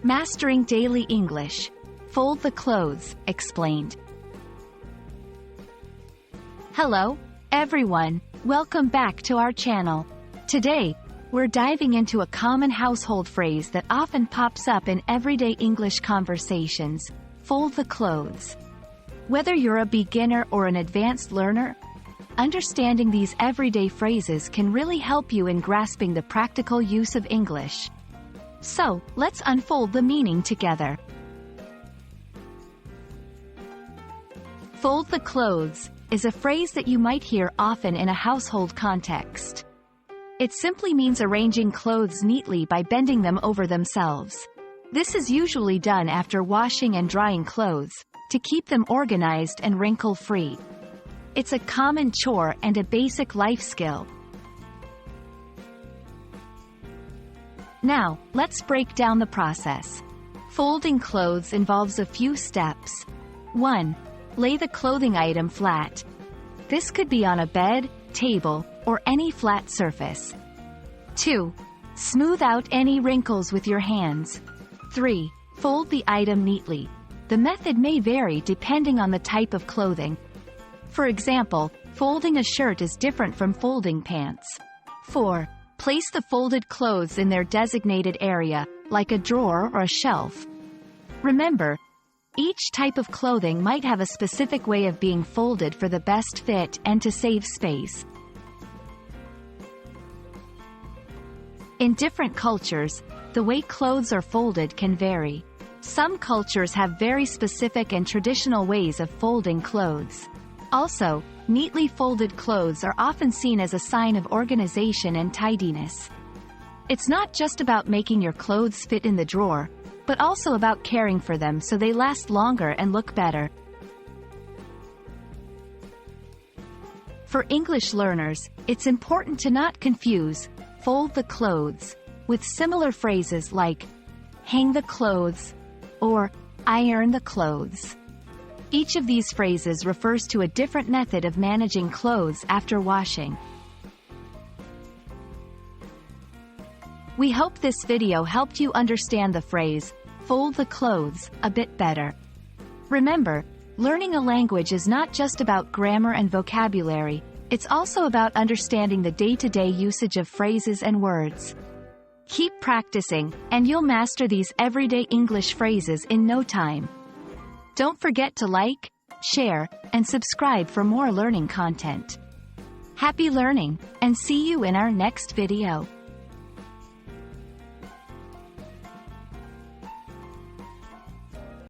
Mastering Daily English. Fold the clothes, explained. Hello, everyone. Welcome back to our channel. Today, we're diving into a common household phrase that often pops up in everyday English conversations: fold the clothes. Whether you're a beginner or an advanced learner, understanding these everyday phrases can really help you in grasping the practical use of English. So, let's unfold the meaning together. Fold the clothes is a phrase that you might hear often in a household context. It simply means arranging clothes neatly by bending them over themselves. This is usually done after washing and drying clothes, to keep them organized and wrinkle-free. It's a common chore and a basic life skill. Now, let's break down the process. Folding clothes involves a few steps. 1. Lay the clothing item flat. This could be on a bed, table, or any flat surface. 2. Smooth out any wrinkles with your hands. 3. Fold the item neatly. The method may vary depending on the type of clothing. For example, folding a shirt is different from folding pants. 4. Place the folded clothes in their designated area, like a drawer or a shelf. Remember, each type of clothing might have a specific way of being folded for the best fit and to save space. In different cultures, the way clothes are folded can vary. Some cultures have very specific and traditional ways of folding clothes. Also, neatly folded clothes are often seen as a sign of organization and tidiness. It's not just about making your clothes fit in the drawer, but also about caring for them so they last longer and look better. For English learners, it's important to not confuse fold the clothes with similar phrases like hang the clothes or iron the clothes. Each of these phrases refers to a different method of managing clothes after washing. We hope this video helped you understand the phrase, fold the clothes, a bit better. Remember, learning a language is not just about grammar and vocabulary, it's also about understanding the day-to-day usage of phrases and words. Keep practicing, and you'll master these everyday English phrases in no time. Don't forget to like, share, and subscribe for more learning content. Happy learning, and see you in our next video.